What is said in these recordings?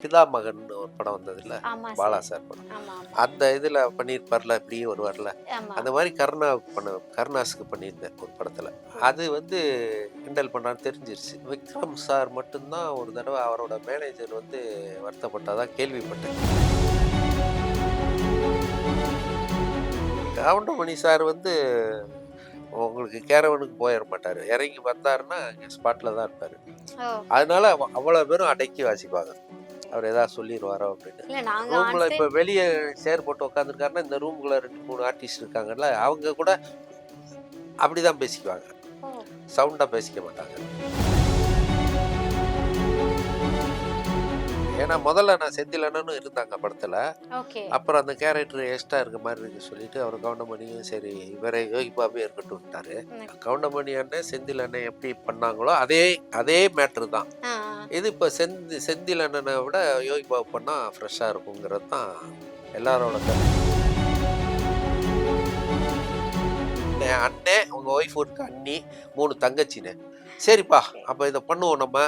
பிதா மகன் ஒரு படம் வந்ததுல்ல, ஆமா பாலா சார். சார் படம். ஆமா, ஆமா. அந்த இதுல பண்ணியிருப்பார்ல, இப்படியே வருவார்ல. ஆமா. அந்த மாரி கருணாஸுக்கு பண்ணியிருந்தேன் ஒரு படத்துல. ஓ! அது வந்து கிண்டல் பண்றான்னு தெரிஞ்சிருச்சு. விக்ரம் சார் மட்டும் தான் ஒரு தடவ அவரோட மேனேஜர் வந்து வருத்தப்பட்டதா கேள்விப்பட்டேன். கவுண்டமணி சார் வந்து உங்களுக்கு கேரவனுக்கு போயிற மாட்டாரு. இறங்கி வந்தாருன்னா, அங்க ஸ்பாட்ல தான் இருப்பாரு. ஓ! அதனால அவ்வளோ பேரும் அடக்கி வாசிப்பாங்க. அவர் ஏதாவது சொல்லிருவாரோ அப்படின்னு. இல்ல நாங்க ஆன் ரூம்ல இப்ப ஸ்க்ரீன் வெளிய சேர் போட்டு உட்காந்துருக்காருன்னா, இந்த ரூம்குள்ள 2, 3 ஆர்டிஸ்ட் இருக்காங்கல்ல, அவங்க கூட அப்படிதான் பேசிக்குவாங்க. ஓ! சவுண்டா பேசிக்க மாட்டாங்க. ஏன்னா முதல்ல நான் செந்தில் அண்ணனும் இருந்தாங்க படத்துல. ஓகே. அப்புறம் அந்த கேரக்டர் எக்ஸ்ட்ரா இருக்க மாரி இருக்கு சொல்லிட்டு, அவர் கவுண்டமணியும் சரி இவரே யோகி பாபுவே இருக்கட்டும்ட்டாரு. ம். கவுண்டமணி அண்ணன், செந்தில் அண்ணன் எப்படி பண்ணாங்களோ, அதே அதே மேட்டர் தான். ஆ, ஆ. இது இப்ப செந்தில் அண்ணன விட யோகி பாபு பண்ணா ஃப்ரெஷ்ஷா இருக்குங்கிறது தான் எல்லாரோட கருத்து. என் அண்ணன், உங்க ஒய்ஃப் இருக்க அண்ணி, 3 தங்கச்சின்னு. சரிப்பா, ஓகே. அப்ப இத பண்ணுவோம் நம்ம.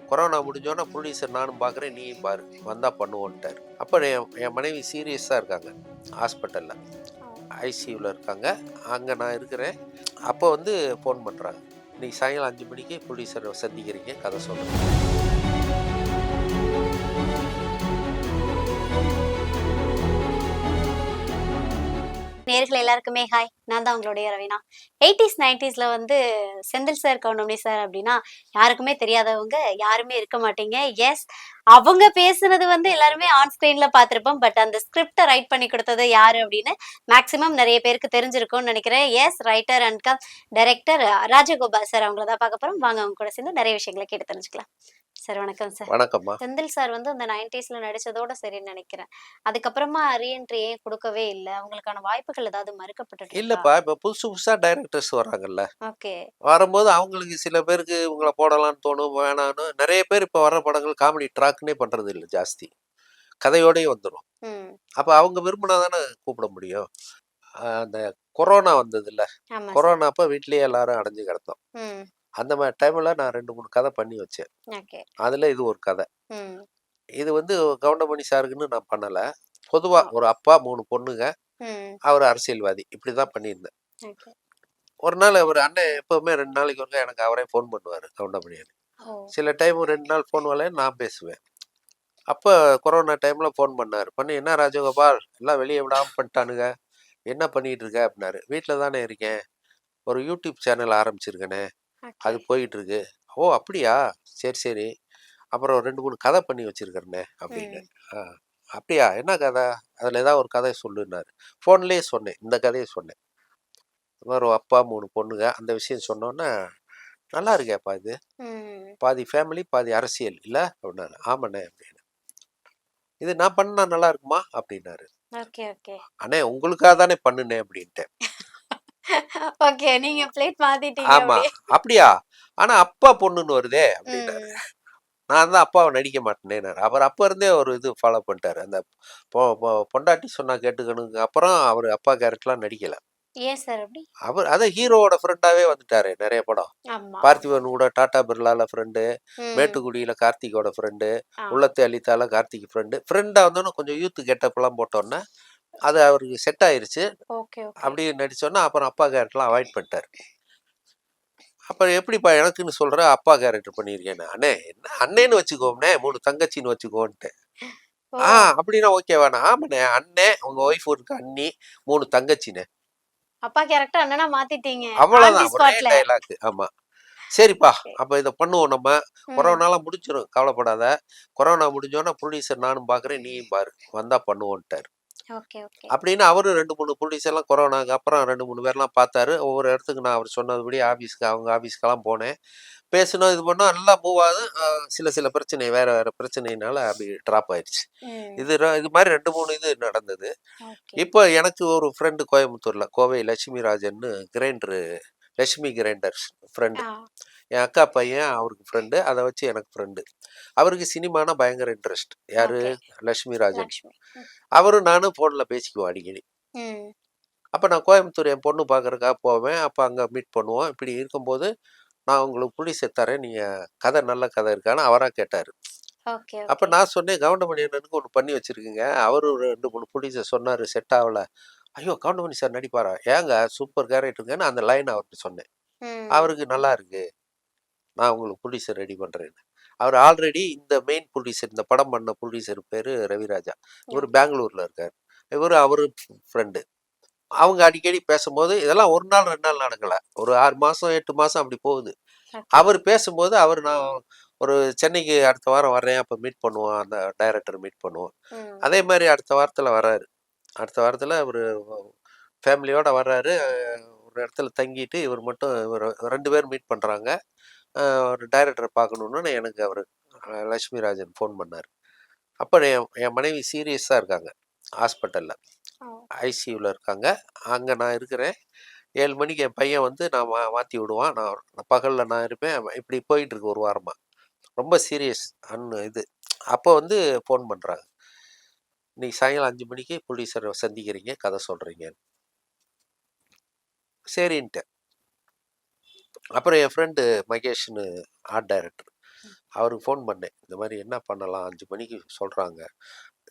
கொரோனா முடிஞ்சோனே ப்ரொடியூசர் நானும் பார்க்குறேன், நீயும் பாரு. வந்தா பண்ணுவோன்ட்டாரு. அப்ப என் என் மனைவி சீரியஸா இருக்காங்க. ஹாஸ்பிட்டல்ல. ஓ! ஐசியூல இருக்காங்க. அங்க நான் இருக்கிறேன். அப்போ வந்து ஃபோன் பண்றாங்க. இன்னைக்கு சாயங்காலம் 5 மணிக்கு ப்ரொடியூசர சந்திக்கிறீங்க, கதை சொல்றேன். நேயர்கள் எல்லாருக்குமே ஹாய். நான் தான் உங்களுடைய ரவீனா. 80ஸ் 90ஸ்ல வந்து செந்தில் சார், கவுண்டமணி சார் அப்டின்னா, யாருக்குமே தெரியாதவங்க யாருமே இருக்க மாட்டீங்க. எஸ், அவங்க பேசுனது வந்து எல்லாருமே ஆன் ஸ்க்ரீன்ல பார்த்திருப்போம். பட் அந்த ஸ்கிரிப்ட்ட ரைட் பண்ணி குடுத்தது யாரு அப்டின்னு மேக்ஸிமம் நெறைய பேருக்கு தெரிஞ்சிருக்கும்னு நெனைக்கிறேன். Yes, writer and director Rajagopal sir அவங்கள தான் பார்க்க போறோம். வாங்க அவங்க கூட சேர்ந்து நெறைய விஷயங்கள கேட்டு தெரிஞ்சுக்கலாம். சார் வணக்கம் சார். வணக்கம்மா. செந்தில் சார் வந்து அந்த 90ஸ்ல நடிச்சதோட சரின்னு நெனைக்கிறேன். அதுக்கப்புறமா ரீஎன்ட்ரி ஏன் குடுக்கவே இல்ல? உங்களுக்கான வாய்ப்புகள் ஏதாவது மறுக்கப்பட்டுட்டு இருக்கா? இல்லப்பா, இப்ப புதுசு புதுசா டைரக்டர்ஸ் வர்றாங்கல்ல. ஓகே. வரும்போது அவங்களுக்கு சில பேருக்கு இவங்கள போடலான்னு தோணும், வேணான்னு. நெறைய பேர் இப்ப வர்ற படங்கள் காமெடி ட்ராக்ன்னே பண்றது இல்ல ஜாஸ்தி. கதையோடயே வந்துரும். ம். அப்ப அவங்க விரும்புனா தானே கூப்பிட முடியும். அந்த கொரோனா வந்ததுல்ல. ஆமா சார். கொரோனா அப்ப வீட்லயே எல்லாரும் அடைஞ்சு கிடந்தோம். ம். அந்த மாரி டைம்ல நான் 2, 3 கதை பண்ணி வச்சேன். ஓகே. அதுல இது ஒரு கதை. ம். இது வந்து கவுண்டமணி சாருக்குன்னு நான் பண்ணல. பொதுவா ஓ. ஒரு அப்பா, 3 பொண்ணுங்க, ம். அவரு அரசியல்வாதி. இப்படிதான் பண்ணியிருந்தேன். ஓகே. ஒரு நாள் அவரு அண்ணன் எப்பவுமே 2 நாளைக்கு ஒருக்கா எனக்கு அவரே ஃபோன் பண்ணுவாரு, கவுண்டமணி அண்ணன். ஓ. சில டைம் 2 நாள் ஃபோன் வரலைன்னா நான் பேசுவேன். அப்ப கொரோனா டைம்ல ஃபோன் பண்ணாரு. பண்ணி, "என்ன ராஜகோபால், எல்லாம் வெளிய விடாம பண்ணிட்டானுங்க. என்ன பண்ணிட்டு இருக்க?" அப்படின்னாரு. "வீட்ல தானே இருக்கேன். ஒரு யூடியூப் சேனல் ஆரம்பிச்சிருக்கேனே. ஓகே. அது போயிட்டு இருக்கு." "ஓ! அப்படியா? சரி, சரி. அப்புறம் 2, 3 கதை பண்ணி வச்சிருக்கிறேனே." அப்படின்னு. ம். "ஆ, அப்படியா? என்ன கதை? அதுல ஏதாவது ஒரு கதைய சொல்லுன்னாரு." ஃபோன்லயே சொன்னேன். இந்த கதைய சொன்னேன். இந்த மாரி ஒரு அப்பா, 3 பொண்ணுங்க. அந்த விஷயம் சொன்னோனே, "நல்லா இருக்கேப்பா இது. ம். பாதி ஃபேமிலி, பாதி அரசியல் இல்ல?" அப்படின்னாரு. "ஆமாண்ணே" அப்படின்னு. "இது நான் பண்ணா நல்லா இருக்குமா?" அப்படின்னாரு. Okay, okay. "அண்ணே, உங்களுக்காக தானே பண்ணுனேன்" அப்படின்ட்டேன். ஓகே. நீங்க பிளேட் மாத்திட்டீங்க "ஆமா." அப்படியே. "அப்படியா? ஆனா அப்பா பொண்ணுன்னு வருதே" அப்படின்னாரு. ம். நான் தான் அப்பாவ நடிக்க மாட்டேனேன்னாரு. அவர் அப்ப இருந்தே ஒரு இது ஃபாலோ பண்ணிட்டாரு. அந்த பொ பொ பொண்டாட்டி சொன்னா கேட்டுக்கணுங்க அப்புறம் அவரு அப்பா கேரக்டர்லாம் நடிக்கல. ஏன் சார் அப்படி? அவர் அதான் ஹீரோவோட ஃப்ரெண்டாவே வந்துட்டாரே நெறைய படம். ஆமா, ஆமா. பார்த்திபன் கூட டாடா பிர்லால ஃப்ரெண்டு, ம். மேட்டுக்குடியில கார்த்திக்கோட ஃப்ரெண்டு, ஆ. உள்ளத்தை அள்ளித்தால கார்த்திக் ஃப்ரெண்டு. ஃப்ரெண்டா வந்தோனே கொஞ்சம் யூத் கெட்டப்லாம் போட்டோனே, அது அவருக்கு செட் ஆயிருச்சு. Okay, okay. அப்படி நடிச்சோனே, அப்புறம் அப்பா கேரக்டர்லாம் அவாய்ட் பண்ணிட்டாரு. அப்புறம் எப்படிப்பா எனக்குன்னு சொல்ற, அப்பா கேரக்டர் பண்ணியிருக்கேன்னு. அண்ணே என்ன அண்ணேன்னு வச்சுக்கோம்ண்ணே, 3 தங்கச்சின்னு வச்சுக்கோன்ட்டேன். ஓ! ஆ, அப்படின்னா ஓகேவாண்ணே. ஆமாண்ணே, அண்ணன், உங்க ஒய்ஃப் இருக்க அண்ணி, 3 தங்கச்சிண்ணே. அப்பா கேரக்டர் அண்ணனா மாத்திட்டீங்க. ஆன் தி அவ்வளோதான். ஒரே ஸ்பாட்ல. டயலாக். ஆமா. சரிப்பா, ஓகே. அப்ப இத பண்ணுவோம் நம்ம. ம். கொரோனாலாம் முடிஞ்சிரும், கவலைப்படாத. கொரோனா முடிஞ்சோனே புரொடியூசர் நானும் பார்க்குறேன், நீயும் பாரு. வந்தா பண்ணுவோன்ட்டாரு. Okay, okay. அப்படின்னு அவரும் 2, 3 புரொடியூசர்லாம் கொரோனாக்கு அப்புறம் 2, 3 பேர்லாம் பார்த்தாரு. ஒவ்வொரு இடத்துக்கு நான் அவர் சொன்னதுபடி ஆஃபீஸ்க்கு அவங்க ஆஃபீஸ்க்கெல்லாம் போனேன். பேசினோம், இது பண்ணோம், நல்லா மூவ் ஆகுது. சில சில பிரச்சனை வேற வேற பிரச்சனையினால அப்படி ட்ராப் ஆயிடுச்சு. ம். இது மாரி 2, 3 இது நடந்தது. ஓகே. இப்போ எனக்கு ஒரு ஃப்ரெண்டு கோயம்புத்தூர்ல, கோவை லட்சுமி ராஜன்னு லட்சுமி கிரைண்டர்ஸ் ஃப்ரெண்டு. ஆ. என் அக்கா பையன் அவருக்கு ஃப்ரெண்டு. அத வச்சு எனக்கு ஃப்ரெண்டு. அவருக்கு சினிமானா பயங்கர இன்ட்ரெஸ்ட். யாரு? ஓகே. லட்சுமி ராஜன். லக்ஷ்மி. ம். அவரும் நானும் ஃபோன்ல பேசிக்குவோம் அடிக்கடி. ம். அப்ப நான் கோயம்புத்தூர் என் பொண்ணு பார்க்கறதுக்காக போவேன். அப்ப அங்க மீட் பண்ணுவோம். இப்படி இருக்கும்போது, "நான் உங்களுக்கு புலிச தரேன். நீங்க கதை நல்ல கதை இருக்கான்னு" அவரா கேட்டாரு. ஓகே, அப்ப ஓகே. நான் சொன்னேன், கவுண்டமணி அண்ணனுக்கு ஒண்ணு பண்ணி வச்சிருக்கீங்க. அவரு ஒரு 2, 3 ப்ரொடியூசர் சொன்னாரு, செட் ஆவல. ஐயோ! கவுண்டமணி சார் நடிப்பாரா? ஏங்க சூப்பர் கேரக்டருங்கன்னு அந்த லைன் அவர்ட்ட சொன்னேன். ம். அவருக்கு நல்லா இருக்கு. நான் உங்களுக்கு ப்ரொடியூசர் ரெடி பண்றேன்னு. அவர் ஆல்ரெடி இந்த மெயின் ப்ரொடியூசர் இந்த படம் பண்ண ப்ரொடியூசர் பேரு ரவிராஜா. இவரு ஓகே, பெங்களூர்ல இருக்காரு. அவரு ஃப்ரெண்டு. அவங்க அடிக்கடி பேசும்போது இதெல்லாம் 1 நாள் 2 நாள் நடக்கல. ஒரு 6 மாசம், 8 மாசம் அப்படி போகுது. ஓகே. அவரு பேசும்போது நான் ஒரு சென்னைக்கு அடுத்த வாரம் வர்றேன். அப்ப மீட் பண்ணுவோம். அந்த டைரக்டர மீட் பண்ணுவோம். ம். அதே மாரி அடுத்த வாரத்துல வர்றாரு. அடுத்த வாரத்துல அவரு ஃபேமிலியோட வர்றாரு. ஒரு இடத்துல தங்கிட்டு இவரு 2 பேரும் மீட் பண்றாங்க. ஒரு டைரக்டர பார்க்கணும்னு எனக்கு அவரு லட்சுமிராஜன் ஃபோன் பண்ணாரு. அப்ப என் என் மனைவி சீரியஸா இருக்காங்க. ஹாஸ்பிட்டல்ல. ஓ! ஐசியூல இருக்காங்க. அங்க நான் இருக்கிறேன். 7 மணிக்கு என் பையன் வந்து நான் மாத்தி விடுவான். பகல்ல நான் இருப்பேன். இப்படி போயிட்டு இருக்கு 1 வாரமா. ரொம்ப சீரியஸ். இது. அப்போ வந்து ஃபோன் பண்றாங்க. இன்னைக்கு சாயங்காலம் 5 மணிக்கு ப்ரொடியூசர சந்திக்கிறீங்க. கதை சொல்றீங்க. சரின்ட்டேன். அப்புறம் என் ஃப்ரெண்டு மகேஷ்ன்னு ஆர்ட் டைரக்டர். அவருக்கு ஃபோன் பண்ணேன். இந்த மாரி என்ன பண்ணலாம்? 5 மணிக்கு சொல்றாங்க.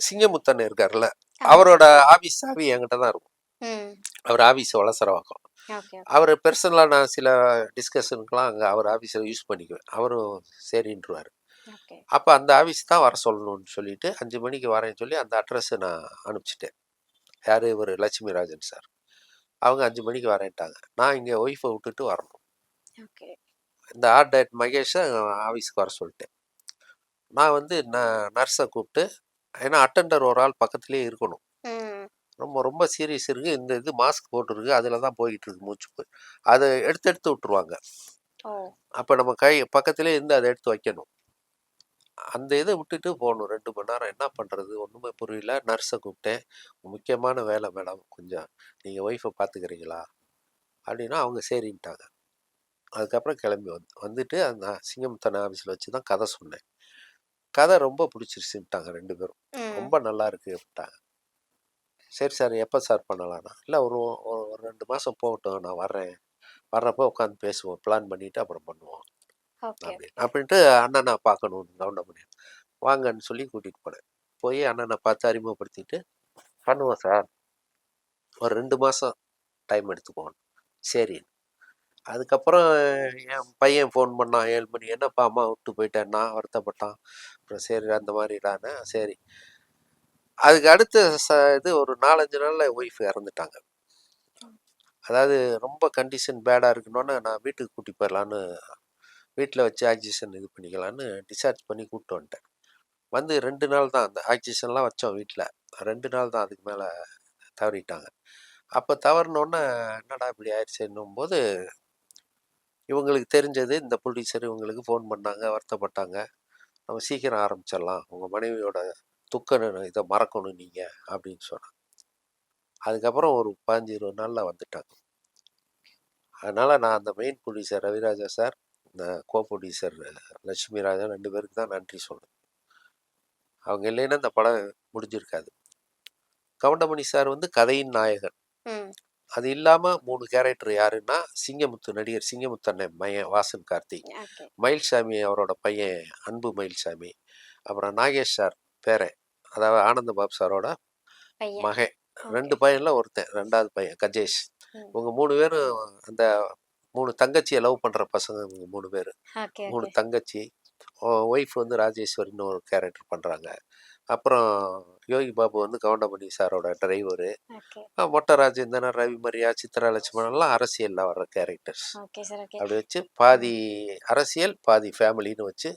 சிங்கமுத்தன் இருக்கார்ல, ஆமா. அவரோட ஆஃபீஸ் சாவி என்கிட்ட தான் இருக்கும். ம். அவர் ஆஃபீஸ் வளசரவாக்கம். Okay, okay. அவரு பெர்சனலா நான் சில டிஸ்கஷனுக்குலாம் அங்க அவர் ஆஃபீஸ யூஸ் பண்ணிக்குவேன். அவரும் சரின்ருவாரு. ஓகே. அப்ப அந்த ஆஃபீஸ் தான் வர சொல்லணும்னு சொல்லிட்டு 5 மணிக்கு வரேன்னு சொல்லி அந்த அட்ரஸ நான் அனுப்பிச்சுட்டேன். யாரு? இவரு லட்சுமி ராஜன் சார். அவங்க 5 மணிக்கு வரேன்ட்டாங்க. நான் இங்க ஒய்ஃப விட்டுட்டு வரணும். ஓகே. இந்த ஆர்ட் டைரக்டர் மகேஷ ஆஃபீஸ்க்கு வர சொல்லிட்டேன். நான் வந்து நர்ஸ கூப்ட்டு ஏன்னா அட்டெண்டர் ஒரு ஆள் பக்கத்திலேயே இருக்கணும். ம். ரொம்ப ரொம்ப சீரியஸ் இருக்கு. இந்த இது மாஸ்க் போட்டுருக்கு. அதில தான் போயிட்டு இருக்கு மூச்சு. அத எடுத்து எடுத்து விட்டுருவாங்க. ஓ! அப்ப நம்ம கை பக்கத்திலேயே இருந்து அத எடுத்து வைக்கணும். அந்த இத விட்டுட்டு போணும் 2 மணி நேரம். என்ன பண்றது? ஒண்ணுமே புரியல. நர்ஸ கூப்பிட்டேன். முக்கியமான வேலை மேடம். கொஞ்சம் நீங்க ஒய்ஃப பார்த்துக்கிறீங்களா? அப்படின்னா அவங்க சரின்ட்டாங்க. அதுக்கப்புறம் கிளம்பி வந்துட்டு அந்த சிங்கமுத்தன் ஆஃபீஸ்ல வச்சு தான் கதை சொன்னேன். கதை ரொம்ப பிடிச்சிருச்சுன்ட்டாங்க 2 பேரும். ம். ரொம்ப நல்லா இருக்கு அப்படின்ட்டாங்க. சரி சார் எப்ப சார் பண்ணலாம்னா? இல்ல ஒரு ஒரு 2 மாசம் போகட்டும். நான் வர்றேன். வர்றப்போ உட்காந்து பேசுவோம். பிளான் பண்ணிட்டு அப்புறம் பண்ணுவோம். Okay, okay. அப்படின்ட்டு அண்ணன பார்க்கணும் கவுண்டமணி. வாங்கன்னு சொல்லி கூட்டிட்டு போனேன். போய் அண்ணன பார்த்து அறிமுகப்படுத்திட்டு, பண்ணுவோம் சார். ஒரு 2 மாசம் டைம் எடுத்துக்குவோம். சரி. அதுக்கப்புறம் என் பையன் ஃபோன் பண்ணான் 7 மணி. என்னப்பா அம்மா விட்டு போயிட்டேன்னா வருத்தப்பட்டான். அப்புறம் சரி அந்த மாதிரிடான்னு சரி. அதுக்கு அடுத்த இது ஒரு 4, 5 நாள்ல ஒய்ஃப் இறந்துட்டாங்க. அதாவது ரொம்ப கண்டிஷன் பேடா இருக்குன்னோனே நான் வீட்டுக்கு கூட்டி போயிடலான்னு வீட்ல வச்சு ஆக்சிஜன் இது பண்ணிக்கலான்னு டிஸ்சார்ஜ் பண்ணி கூப்பிட்டு வந்துட்டேன். வந்து 2 நாள் தான் அந்த ஆக்சிஜன்லாம் வச்சோம் வீட்ல. 2 நாள் தான் அதுக்கு மேல தவறிட்டாங்க. அப்ப தவறுனோனே என்னடா இப்படி ஆயிடுச்சேன்னும்போது, இவங்களுக்கு தெரிஞ்சது இந்த ப்ரொடியூசர் இவங்களுக்கு ஃபோன் பண்ணாங்க, வருத்தப்பட்டாங்க. நம்ம சீக்கிரம் ஆரம்பிச்சிடலாம். உங்க மனைவியோட இத மறக்கணும் நீங்க அப்படின்னு சொன்னாங்க. அதுக்கப்புறம் ஒரு 15, 20 நாள்ல வந்துட்டாங்க. அதனால நான் அந்த மெயின் ப்ரொடியூசர் ரவிராஜா சார், இந்த கோ ப்ரொடியூசர் லட்சுமி ராஜன் 2 பேருக்கு தான் நன்றி சொல்லணும். அவங்க இல்லைன்னா இந்த படம் முடிஞ்சிருக்காது. கவுண்டமணி சார் வந்து கதையின் நாயகன். ம். அது இல்லாம 3 கேரக்டர் யாருன்னா, நடிகர் சிங்கமுத்து அண்ணன் மகன் வாசன் கார்த்திக், ஓகே. மயில்சாமி அவரோட பையன் அன்பு மயில்சாமி, அப்புறம் நாகேஷ் சார் பேரன், அதாவது ஆனந்த பாபு சாரோட பையன். மகன். ஓகே. 2 பையன்ல ஒருத்தன் 2வது பையன் கஜேஷ். ம். இவங்க 3 பேரும் அந்த 3 தங்கச்சிய லவ் பண்ற பசங்க இவங்க 3 பேரு. Okay, 3 okay. தங்கச்சி. ஒய்ஃப் வந்து ராஜேஸ்வரின்னு ஒரு கேரக்டர் பண்றாங்க. அப்புறம் யோகி பாபு வந்து கவுண்டமணி சாரோட டிரைவரு. ஓகே. மொட்ட ராஜேந்திரன், ரவி மரியா, சித்ரா லட்சுமணன்லாம் அரசியல்ல வர்ற கேரக்டர்ஸ். Okay sir. ஓகே. அப்படி வச்சு ம். பாதி அரசியல், பாதி ஃபேமிலின்னு வச்சு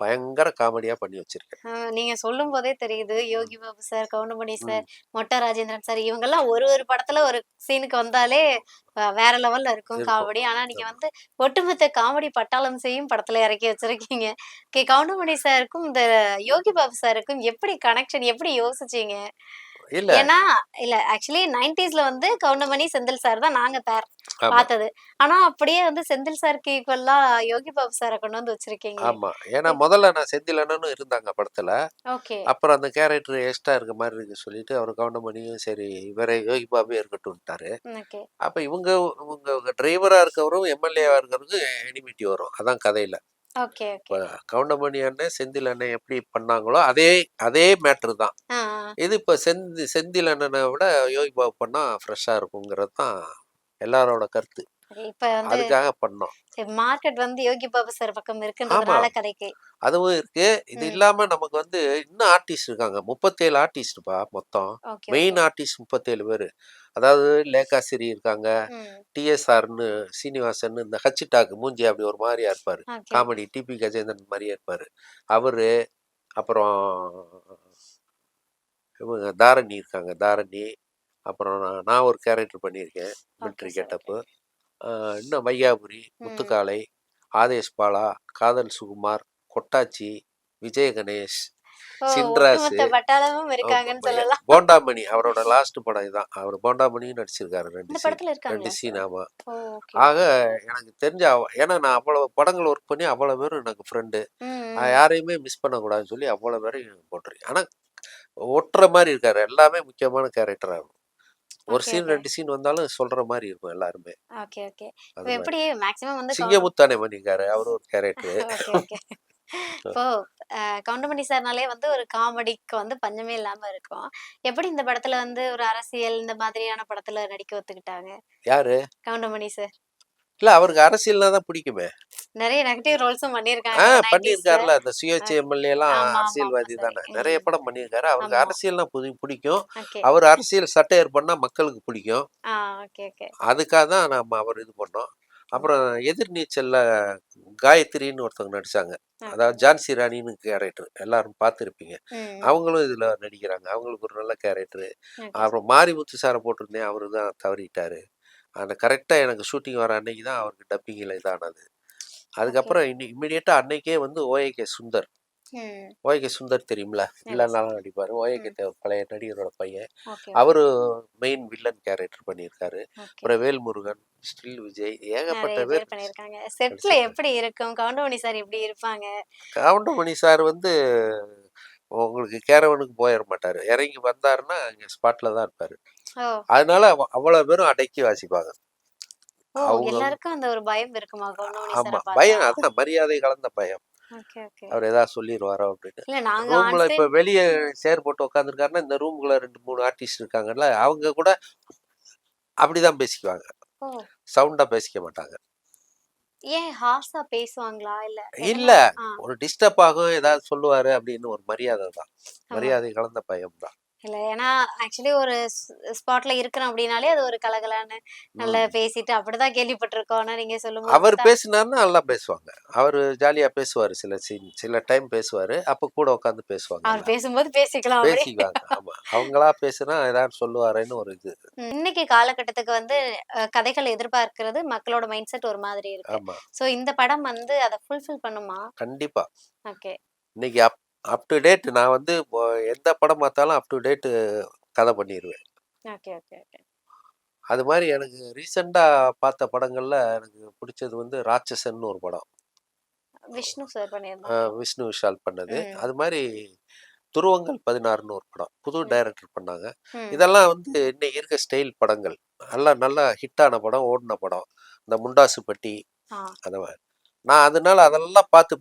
பயங்கர காமெடியா பண்ணி வச்சிருக்கேன். நீங்க சொல்லும்போதே தெரியுது. யோகி பாபு சார், கவுண்டமணி சார், ம். மொட்ட ராஜேந்திரன் சார் இவங்கலாம் ஒரு ஒரு படத்துல ஒரு சீனுக்கு வந்தாலே வேற லெவல்ல இருக்கும் இருக்கும். காமெடி. ஆனா நீங்க ஆமா. வந்து ஒட்டுமொத்த காமெடி பட்டாளம் செய்யும் படத்துல இறக்கி வச்சிருக்கீங்க. கவுண்டமணி சாருக்கும், இந்த யோகி பாபு சாருக்கும் எப்படி கனெக்ஷன்? எப்படி யோசிச்சீங்க? இல்ல. ஏன்னா இல்ல ஆக்சுவலி 90ஸ்ல வந்து கவுண்டமணி, செந்தில் சார் தான் நாங்க ஆமா, பார்த்தது. ஆனா அப்படியே வந்து செந்தில் சாருக்கு ஈக்வலா யோகி பாபு சார கொண்டு வந்து வச்சிருக்கீங்களே! ஆமா. ஏன்னா இப் முதல்ல நான் செந்தில் அண்ணனும் இருந்தாங்க படத்துல. ஓகே. அப்புறம் அந்த கேரக்டர் எக்ஸ்ட்ரா இருக்க மாரி இருக்கு சொல்லிட்டு, அவரு கவுண்டமணியும் சரி இவரே யோகி பாபுவே இருக்கட்டும்ன்ட்டாரு. ஓகே. அப்ப இவங்க டிரைவரா இருக்கவரும், எம்எல்ஏவா இருக்கிறவருக்கு எனிமிட்டி வரும். அதான் கதையில. ஓகே, இப்ப ஓகே. கவுண்டமணி அண்ணன், செந்தில் அண்ணன் எப்படி பண்ணாங்களோ, அதே அதே மேட்டர் தான். ஆ, ஆ. இது இப்ப செந்தில் அண்ணன விட யோகி பாபு பண்ணா ஃப்ரெஷ்ஷா இருக்குங்கிறது தான் எல்லாரோட கருத்து. இப்ப வந்து அதுக்காக பண்ணோம். சரி மார்க்கெட் வந்து யோகி பாபு சார் பக்கம் ஆமா. இருக்குன்றதுனால கதைக்கு. அதுவும் இருக்கு. இது ம். இல்லாம நமக்கு வந்து இன்னும் ஆர்டிஸ்ட் இருக்காங்க. 37 ஆர்டிஸ்ட்ப்பா மொத்தம். Okay, okay. மெயின் ஆர்டிஸ்ட் 37 பேரு. அதாவது லேகாசிறி இருக்காங்க. ம். டிஎஸ்ஆர்ன்னு சீனிவாசன் இந்த ஹச் டாக் மூஞ்சி அப்படி ஒரு மாரியா இருப்பாரு. ஓகே. காமெடி டிபி கஜேந்திரன் மாரியே இருப்பாரு. அவரு, அப்புறம் இவங்க தாரணி இருக்காங்க. தாரணி, அப்புறம் நான் நான் ஒரு கேரக்டர் பண்ணியிருக்கேன். Okay military sir. Okay, getup. Okay. இன்னும் வையாபுரி, ம். முத்துக்காளை, ஆதேஷ் பாலா, காதல் சுகுமார், கொட்டாச்சி, விஜய கணேஷ், ஓ! சின்ராசு, ஒட்டுமொத்த பட்டாளமும் இருக்காங்கன்னு சொல்லலாம். போண்டாமணி அவரோட லாஸ்ட் படம் இதுதான். அவர் போண்டாமணியும் நடிச்சிருக்காரு 2 இந்த சீன். படத்துல 2 இருக்காங்களா சீன் சார்? ஆமா. ஓ! ஓகே, ஆக ஓகே. எனக்கு தெரிஞ்ச ஏன்னா நான் அவ்வளவு படங்கள் ஒர்க் பண்ணி அவ்வளோ பேரும் எனக்கு ஃப்ரெண்டு. ம், ம். யாரையுமே மிஸ் பண்ணக்கூடாதுன்னு சொல்லி அவ்வளோ பேரையும் போட்டிருக்கேன். ஆனா ஒட்டுற மாரி இருக்காரு. எல்லாமே முக்கியமான கேரக்டரா இருக்கும். ஒரு ஓகே, சீன் ஓகே. 2 சீன் வந்தாலும் சொல்ற மாரி இருக்கும் எல்லாருமே. Okay, okay. இப்ப அது மாரி. எப்படி மேக்ஸிமம் வந்து சிங்கமுத்தானே பண்ணியிருக்காரு. அவரு ஒரு கேரக்டரு. Okay, okay. இப்போ கவுண்டமணி சார்னாலே வந்து ஒரு காமெடிக்கு வந்து பஞ்சமே இல்லாம இருக்கும். எப்படி இந்த படத்துல வந்து ஒரு அரசியல் இந்த மாதிரியான படத்துல நடிக்க ஒத்துக்கிட்டாங்க? யாரு? கவுண்டமணி சார். இல்ல அவருக்கு அரசியல்னா தான் பிடிக்குமே. நெறைய நெகட்டிவ் ரோல்ஸும் பண்ணியிருக்காங்க 90ஸ்ல. பண்ணியிருக்காருல்ல. அந்த சுயேட்சை ஓகே. எம்எல்ஏலாம் ஆமா, ஆமா, ஆமா அரசியல்வாதி சார். தானே. நெறைய ம். படம் பண்ணியிருக்காரு. அவருக்கு ஆமா. அரசியல்னா பிடிக்கும். ஓகே. அவர் அரசியல் சட்டையர் பண்ணா மக்களுக்கு பிடிக்கும். ஆ ஓகே, ஓகே. அதுக்காக தான் நம்ம அவர் இது பண்ணோம். ம். அப்புறம் எதிர்நீச்சல்ல காயத்ரின்னு ஒருத்தவங்க நடிச்சாங்க. ஓகே. அதாவது ஜான்சி ராணின்னு கேரக்டர். எல்லாரும் பார்த்துருப்பீங்க. ம். அவங்களும் இதுல நடிக்கிறாங்க. அவங்களுக்கு ஒரு நல்ல கேரக்டரு. Okay sir. அப்புறம் மாரிமுத்து சார போட்டிருந்தேன். அவரு தான் தவறிட்டாரு. அந்த கரெக்ட்டா எனக்கு ஷூட்டிங் வர அன்னைக்கு தான் அவருக்கு டப்பிங்ல இதானது. ஓகே. அதுக்கப்புறம் இமிடியேட்டா அன்னைக்கே வந்து ஓஏகே சுந்தர். ம். ஓஏகே சுந்தர் தெரியும்ல? இல்ல சார். வில்லனாலாம் நடிப்பாரு. ஓஏகே ம். பழைய நடிகரோட பையன். Okay, okay. அவரு மெயின் வில்லன் கேரக்டர் பண்ணியிருக்காரு. ஓகே. அப்புறம் வேல்முருகன், ஸ்டில் விஜய் நெறைய ஏகப்பட்ட பேர் பேர் பண்ணியிருக்காங்க. செட்ல நடிச்சிருக்காங்க. எப்படி இருக்கும்? கவுண்டமணி சார் எப்படி இருப்பாங்க? கவுண்டமணி சார் வந்து உங்களுக்கு கேரவனுக்கு போயிற மாட்டாரு. இறங்கி வந்தாருன்னா, அங்க ஸ்பாட்ல தான் இருப்பாரு. ஓ! அதனால அவ்வளோ பேரும் அடக்கி வாசிப்பாங்க. ஓ! அவங்க வந்து எல்லாருக்கும் அந்த ஒரு பயம் இருக்குமா கவுண்டமணி ஆமா. சார பார்த்தா? பயம் அதான் மரியாதை கலந்த பயம். Okay, okay. அவர் ஏதாவது சொல்லிருவாரோ அப்படின்னு. இல்ல நாங்க ஆன் ரூம்ல இப்ப ஸ்க்ரீன் வெளிய சேர் போட்டு உட்காந்துருக்காருன்னா, இந்த ரூம்குள்ள 2, 3 ஆர்டிஸ்ட் இருக்காங்கல்ல, அவங்க கூட அப்படிதான் பேசிக்குவாங்க. ஓ! சவுண்டா பேசிக்க மாட்டாங்க. ஏன் ஹார்ஸா பேசுவாங்களா? இல்ல இல்ல. எதனால? ஆ. ஒரு டிஸ்டர்ப் ஆகும், ஏதாவது சொல்லுவாரு அப்படின்னு ஒரு மரியாதை தான். ஆமா. மரியாதை கலந்த பயம் தான். இல்ல ஏன்னா ஆக்சுவலி ஒரு ஸ்பாட்ல இருக்கிறோம் அப்டின்னாலே அது ஒரு கலகலன்னு நல்லா ம். பேசிட்டு அப்படிதான் கேள்விப்பட்டுருக்கோம். ஆனா நீங்க சொல்லும்போது அவர் பார்த்தா பேசினாருன்னா நல்லா பேசுவாங்க. அவரு ஜாலியா பேசுவாரு சில சீன். சில டைம் பேசுவாரு. அப்ப கூட உட்காந்து பேசுவாங்க அவர் எல்லாரும். பேசும்போது பேசிக்கலாம் அப்படி. பேசிக்குவாங்க. ஆமா. அவங்களா பேசுனா ஏதாவது சொல்லுவாரேன்னு ஒரு இது. இன்னைக்கு காலகட்டத்துக்கு வந்து கதைகள் எதிர்பார்க்கிறது மக்களோட மைண்ட் செட் ஒரு மாதிரி இருக்கு. ஆமா. சோ இந்த படம் வந்து அத ஃபுல்ஃபில் பண்ணுமா? கண்டிப்பா. ஓகே. இன்னைக்கு அப் டு டேட் நான் வந்து எந்த படம் பார்த்தாலும் அப் டு டேட் கதை பண்ணிருவேன். Okay, okay, okay. அது மாரி எனக்கு ரீசென்ட்டா பார்த்த படங்கள்ல எனக்கு பிடிச்சது வந்து ராட்சசன்னு ஒரு படம். விஷ்ணு சார் பண்ணியிருந்தாங்களா? விஷ்ணு விஷால் பண்ணது. ம். அது மாரி துருவங்கள் 16ன்னு ஒரு படம். புது ம். டைரக்டர் பண்ணாங்க. ம். இதெல்லாம் வந்து இன்னைக்கு இருக்க ஸ்டைல் படங்கள். நல்லா ஹிட்டான படம், ஓடுன படம். இந்த முண்டாசுப்பட்டி ஆ. அந்த மாரி. நான் அதனால அதெல்லாம் பார்த்து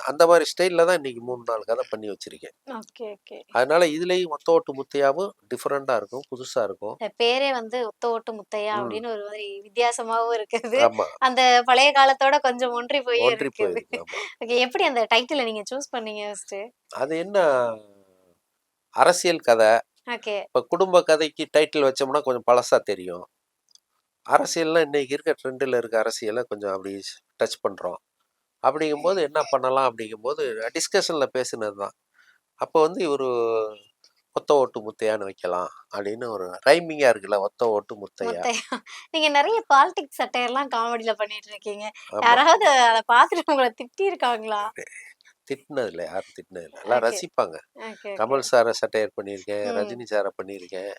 அந்த மாரி ஸ்டைல்ல தான் இன்னைக்கு 3, 4 கதை பண்ணி வச்சிருக்கேன். Okay, okay. அதனால இதுலயும் ஒத்த ஓட்டு முத்தையாவும் டிஃபரெண்டா இருக்கும். புதுசா இருக்கும். பேரே வந்து "ஒத்த ஓட்டு முத்தையா" ம். அப்படின்னு ஒரு மாதிரி வித்தியாசமாவும் இருக்குது. ஆமா. அந்த பழைய காலத்தோட கொஞ்சம் ஒன்றி போயும் ஒன்றி இருக்குது. போயிருக்கு. ஆமா. ஓகே. எப்படி அந்த டைட்டில நீங்க சூஸ் பண்ணீங்க ஃபர்ஸ்ட்டு? அது என்ன அரசியல் கதை. ஓகே. இப்ப குடும்ப கதைக்கு டைட்டில் வச்சோம்னா கொஞ்சம் பழசா தெரியும். அரசியல்னா இன்னைக்கு இருக்க ட்ரெண்டுல இருக்க அரசியல கொஞ்சம் அப்படி டச் பண்றோம். அப்படிங்கும்போது என்ன பண்ணலாம் அப்படிங்கும்போது டிஸ்கஷன்ல பேசுனது தான். அப்போ வந்து இவரு ஒத்த ஓட்டு முத்தையான்னு வைக்கலாம் அப்படின்னு ஒரு ரைமிங்கா இருக்குல்ல. ஒத்த ஓட்டு முத்தையா. முத்தையா. நீங்க நெறைய பாலிடிக்ஸ் சட்டையெல்லாம் காமெடில பண்ணிட்டு இருக்கீங்க. ஆமா. யாராவது அத பார்த்துட்டு உங்கள திட்டியிருக்காங்களா? திட்டுனதில்ல. யாரும் திட்டுனதில்ல. எல்லாம் ஓகே. ரசிப்பாங்க. Okay, okay. கமல் சார சட்டையர் பண்ணியிருக்கேன். ம். ரஜினி சார பண்ணியிருக்கேன்.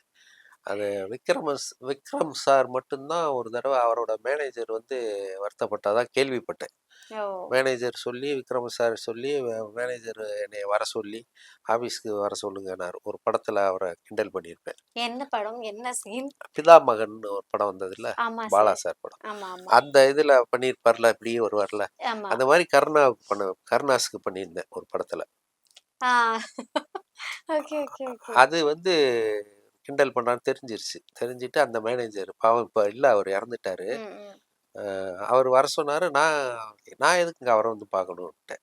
அது விக்ரம் சார் மட்டும்தான் ஒரு தடவை அவரோட மேனேஜர் வந்து வருத்தப்பட்டதா கேள்விப்பட்டேன். ஓ! மேனேஜர் சொல்லி விக்ரம் சார் சொல்லி மேனேஜர் என்னைய வர சொல்லி ஆஃபீஸ்க்கு வர சொல்லுங்கன்னாரு. ஒரு படத்துல அவரை கிண்டல் பண்ணியிருப்பேன். என்ன படம்? என்ன சீன்? பிதா மகன்னு ஒரு படம் வந்ததுல்ல, ஆமா பாலா சார். சார் படம். ஆமா, ஆமா. அந்த இதுல பண்ணியிருப்பார்ல, இப்படியே வருவார்ல. ஆமா. அந்த மாதிரி கருணாஸுக்கு பண்ணியிருந்தேன் ஒரு படத்துல. ஆ. Okay, okay, okay. அது வந்து கிண்டல் பண்ணான்னு தெரிஞ்சிருச்சு. தெரிஞ்சுட்டு அந்த மேனேஜர் பாவம் இப்ப இல்ல, அவர் இறந்துட்டாரு. ம், ம். அவர் வர சொன்னாரு. நான் நான் எதுக்குங்க அவரை வந்து பார்க்கணுன்ட்டேன்.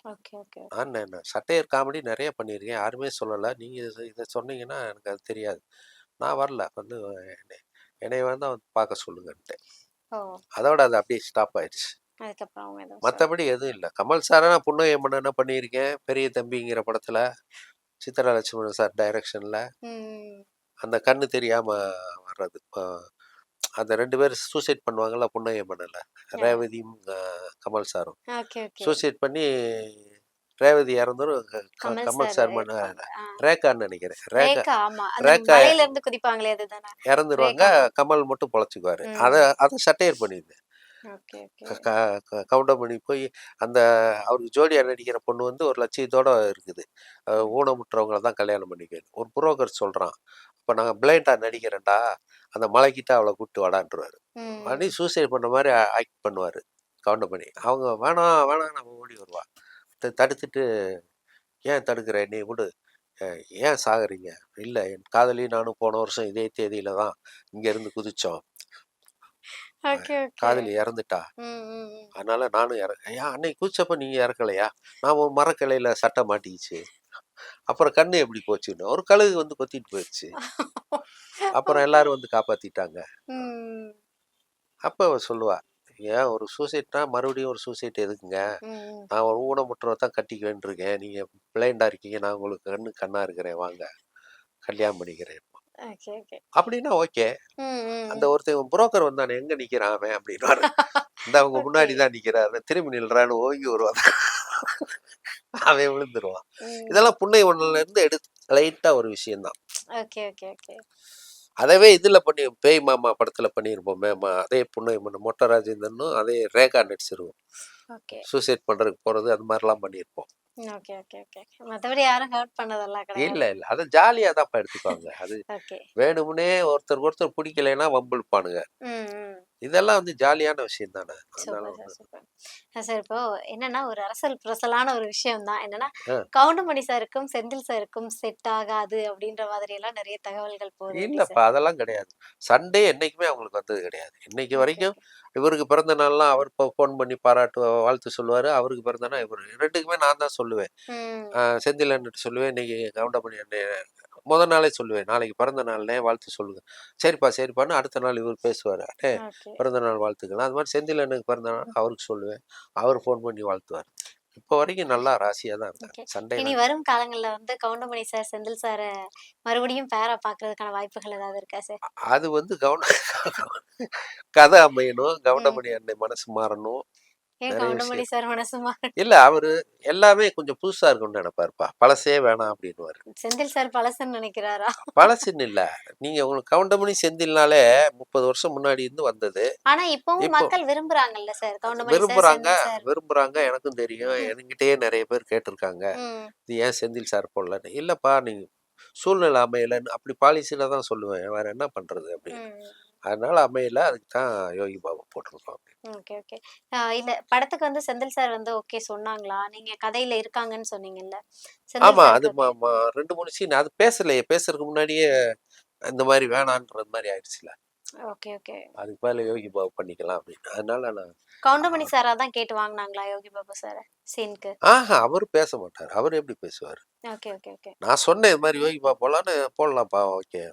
Okay, okay, okay. நான் சட்டையர் காமெடி நெறைய பண்ணியிருக்கேன். யாருமே சொல்லல. நீங்க இத சொன்னீங்கன்னா எனக்கு அது தெரியாது. நான் வரல. வந்து என்னைய வேணா வந்து பார்க்க சொல்லுங்கன்ட்டேன். ஓ! அதோட அது அப்படியே ஸ்டாப் ஆயிடுச்சு. அதுக்கப்புறம் அவங்க எதுவும் மத்தபடி எதுவும் இல்ல. கமல் சார நான் புன்னகை மன்னனா பண்ணியிருக்கேன். பெரிய தம்பிங்கிற படத்துல. சித்ரா லட்சுமணன் சார் டைரக்ஷன்ல. ம். அந்த கண்ணு தெரியாம வர்றது. அந்த 2 பேரும் சூசைட் பண்ணுவாங்கல்ல புன்னகை மன்னன்ல. ஆ. ரேவதியும் கமல் சாரும். Okay, okay. சூசைட் பண்ணி ரேவதி இறந்ததும் கமல் கமல் சார் சார் இருப்பாங்க. ஆ. ரேகான்னு நினைக்கிறேன். ரேகா ஆமா. அந்த ரேகா மலையில இருந்து குதிப்பாங்களே அதுதானே? இறந்துருவாங்க. ரேகா மேம். கமல் மட்டும் பொழைச்சுக்குவாரு. ம். அத சட்டையர் பண்ணியிருந்தேன். Okay, okay. க க க கவுண்டமணி போய் அந்த அவருக்கு ஜோடியா நடிக்கிற பொண்ணு வந்து ஒரு லட்சியத்தோட இருக்குது. ம். ஊனமுற்றவங்கள தான் கல்யாணம் பண்ணிக்குவேன். ஒரு புரோக்கர் சொல்றான். அப்ப நான் பிளைண்டா நடிக்கிறேன்டா. அந்த மலைக்கிட்ட அவள கூட்டு வாடான்ருவாரு. ம். மறுபடி சூசைட் பண்ண மாரி ஆக்ட் பண்ணுவாரு. கவுண்டமணி. அவங்க வேணாம், வேணாம் நம்ம ஓடி வருவா. தடுத்துட்டு ஏன் தடுக்குற? நீ விடு. அ ஏன் சாகுறீங்க? இல்ல என் காதலியும் நானும் போன வருஷம் இதே தேதியில தான் இங்கேருந்து குதிச்சோம். Okay, okay. காதலி இறந்துட்டா. ம், ம், ம். அதனால நானும் ஏன் அன்னைக்கு குதிச்சப்ப நீங்க இறக்கலையா? நான் ஒரு மரக்கிளையில சட்டை மாட்டிக்கிச்சு. அப்புறம் கண்ணு எப்படி போச்சுன்னு. ஒரு கழுகு வந்து கொத்திட்டு போயிருச்சு. அப்புறம் ஓகே. எல்லாரும் வந்து காப்பாத்திட்டாங்க. ம். அப்ப அவ சொல்லுவா, ஏன் ஒரு சூசைட்னா மறுபடியும் ஒரு சூசைட் எதுக்குங்க? ம். நான் ஒரு ஊனமுற்றவ தான் கட்டிக்குவேன்னு இருக்கேன். நீங்க பிளைண்டா இருக்கீங்க. நான் உங்களுக்கு கண்ணா இருக்கிறேன். வாங்க. கல்யாணம் பண்ணிக்கிறேன். Okay, okay. அப்படின்னா ஓகே. ம், ம், அந்த ம். ஒருத்தன் புரோக்கர் வந்தானே, எங்க நிக்கிறான் அவன் அப்படின்னுவாரு. இந்த அவங்க ஓகே. முன்னாடி தான் நிக்கிறாரு. திரும்பி நில்றான்னு ஓங்கி வருவான். அவன் விழுந்துருவான். ம். இதெல்லாம் புன்னை ஒண்ணுல இருந்து லைட்டா ஒரு விஷயம் தான். Okay, okay, okay. அதவே இதுல பேய் மாமா படத்துல பண்ணியிருப்போமே, அதே புன்னை மன்னன் மொட்ட ராஜேந்திரனும் அதே ரேகா நடிச்சிருவோம். ஓகே. சூசைட் பண்றதுக்கு போறது அது மாதிரிலாம் பண்ணியிருப்போம். Okay, okay, okay. மத்தபடி யாரும் ஹர்ட் பண்ணதெல்லாம் இல்ல, கிடையாது. இல்ல. அத ஜாலியா தான்ப்பா எடுத்துக்குவாங்க. அது ஓகே. வேணும்னே ஒருத்தருக்கு ஒருத்தர் பிடிக்கலைன்னா வம்பிழுப்பானுங்க. ம், ம். இதெல்லாம் வந்து ஜாலியான விஷயம் தானே. அதனால சூப்பர் சார், ஒண்ணும் சூப்பர். சார் இப்போ என்னன்னா ஒரு அரசல் புரசலான ஒரு விஷயம் தான். என்னன்னா, அ கவுண்டமணி சாருக்கும், செந்தில் சாருக்கும் செட் ஆகாது அப்படின்ற மாதிரி எல்லாம் நெறைய தகவல்கள் போகுது எப்படி இல்லப்பா, சார்? அதெல்லாம் கிடையாது. சண்டே என்னைக்குமே அவங்களுக்கு வந்தது கிடையாது. இன்னைக்கு ஓகே, வரைக்கும் ஓகே. இவருக்கு பிறந்த நாள்லாம் அவர் ஃபோன் பண்ணி வாழ்த்து சொல்லுவாரு. அவருக்கு பிறந்த நாள் இவரு. 2க்குமே நான் தான் சொல்லுவேன். ம். செந்தில் அண்ணன்ட்ட சொல்லுவேன். இன்னைக்கு கவுண்டமணி அண்ணன் மொத நாளே சொல்லுவேன். நாளைக்கு பிறந்த நாள்ண்ணே வாழ்த்து சொல்லுங்க. சரிப்பா, சரிப்பான்னு அடுத்த நாள் இவரு பேசுவாரு. அண்ணே ஓகே, பிறந்த நாள் வாழ்த்துக்கள். அது மாரி செந்தில் அண்ணனுக்கு பிறந்த நாள் அவருக்கு சொல்லுவேன். அவரு ஃபோன் பண்ணி வாழ்த்துவாரு. இப்போ வரைக்கும் நல்லா ராசியா தான் இருக்காங்க. ஓகே. இனி சண்டைலாம் வரும் காலங்கள்ல வந்து கவுண்டமணி சார், செந்தில் சார மறுபடியும் பேரா பார்க்கறதுக்கான வாய்ப்புகள் ஏதாவது இருக்கா சார்? அது வந்து கதை அமையணும். ம். கவுண்டமணி அண்ணன் மனசு மாறணும். ஏன் நெறைய கவுண்டமணி விஷயம். சார் மனசு இல்ல அவரு எல்லாமே கொஞ்சம் புதுசா இருக்கணும்னு நெனைப்பாருப்பா. பழசே வேணாம் அப்டின்னுவாரு. செந்தில் சார் பழசுன்னு நெனைக்கிறாரா? பழசுன்னு இல்ல. நீங்க உங்களுக்கு கவுண்டமணி, செந்தில்னாலே 30 வருஷம் முன்னாடி இருந்து வந்தது. ஆனா இப்பவும் இப்போ மக்கள் விரும்புறாங்கல்ல சார். கவுண்டமணி சார், விரும்புறாங்க, செந்தில் சார். விரும்புறாங்க. எனக்கும் தெரியும். என்கிட்டயே நெறைய பேர் கேட்டுருக்காங்க. ம். இது ஏன் செந்தில் சார் போடலன்னு. இல்லப்பா நீங்க சூழ்நிலை அமையலன்னு அப்படி பாலிசில தான் சொல்லுவேன். வேற என்ன பண்றது அப்படின்னு. ம். அதனால அமையல. அதுக்கு தான் யோகி பாபு போட்டிருக்கோம். Okay, okay. இல்ல படத்துக்கு வந்து செந்தில் சார் வந்து ஓகே சொன்னாங்களா? நீங்க கதையில இருக்காங்கன்னு சொன்னீங்கல்ல. செந்தில் ஆமா. அது சாருக்கு ஓகே. 2, 3 சீன் அது பேசலையே. பேசுறதுக்கு முன்னாடியே இந்த மாரி வேணான்றது மாரி ஆயிடுச்சுல. Okay, okay. அதுக்கு பதிலா யோகி பாபு பண்ணிக்கலாம் அப்படின்னு. அதனால நான் கவுண்டமணி சாரா தான் கேட்டு வாங்குனாங்களா யோகி பாபு சார சீனுக்கு? அவரு பேச மாட்டாரு. அவரு எப்படி பேசுவாரு? Okay, okay, okay. நான் சொன்னேன் இது மாரி யோகி பாபு போலான்னு, போடலாம்ப்பா ஓகே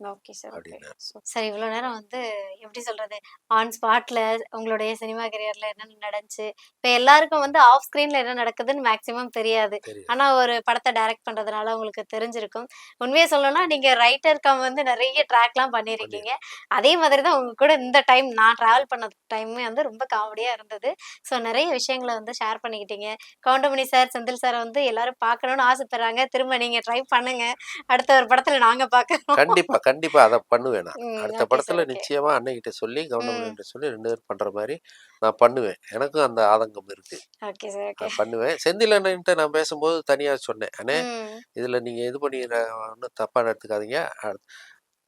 ஓகே சார். ஓகே. அப்படின்னாரு. சார் இவ்வளோ நேரம் வந்து எப்படி சொல்றது? ஆன் ஸ்பாட்ல உங்களுடைய சினிமா கரியர்ல என்னென்ன நடந்துச்சு? இப்ப எல்லாருக்கும் வந்து ஆஃப் ஸ்க்ரீன்ல என்ன நடக்குதுன்னு மேக்ஸிமம் தெரியாது. தெரியும். ஆனா ஒரு படத்த டைரக்ட் பண்றதுனால உங்களுக்கு தெரிஞ்சிருக்கும். உண்மைய சொல்லணும்னா நீங்க ரைட்டர் கம் வந்து நெறைய ட்ராக்லாம் பண்ணியிருக்கீங்க. பண்ணியிருக்கேன். அதே மாதிரி தான் உங்க கூட இந்த டைம் நான் டிராவல் பண்ண டைமுமே வந்து ரொம்ப காமெடியா இருந்தது. ஸோ நெறைய விஷயங்கள வந்து ஷேர் பண்ணிக்கிட்டீங்க. கவுண்டமணி சார், செந்தில் சார வந்து எல்லாரும் பார்க்கணும்னு ஆசைப்படுறாங்க. திரும்ப நீங்க ட்ரை பண்ணுங்க. அடுத்த ஒரு படத்துல நாங்க பார்க்குறோம். கண்டிப்பா. கண்டிப்பா அத பண்ணுவேன் நான். அடுத்த ஓகே சார். படத்துல ஓகே. நிச்சயமா அண்ணன்கிட்ட சொல்லி, ம். கவுண்டமணிகிட்ட சொல்லி 2 பேரும் பண்ற மாரி நான் பண்ணுவேன். எனக்கும் அந்த ஆதங்கம் இருக்கு. Okay sir. ஓகே. பண்ணுவேன். செந்தில் அண்ணன்ட்ட நான் பேசும்போது தனியா சொன்னேன். "அண்ணே, ம். இதுல நீங்க இது ஒண்ணும் தப்பா எடுத்துக்காதீங்க.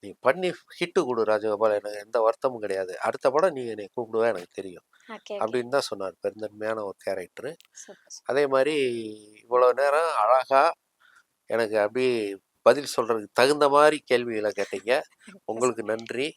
நீ பண்ணி ஹிட்டு குடு ராஜகோபால். எனக்கு எந்த வருத்தமும் கிடையாது. அடுத்த படம் நீ என்னைய கூப்பிடுவ எனக்கு தெரியும்." Okay, okay. அப்படின்னு தான் சொன்னார். பெருந்தன்மையான ஒரு கேரக்டரு. Super, super. அதே மாரி இவ்வளோ நேரம் அழகா எனக்கு அப்படியே பதில் சொல்றதுக்கு தகுந்த மாரி கேள்விகள கேட்டீங்க. Thank you sir. உங்களுக்கு நன்றி.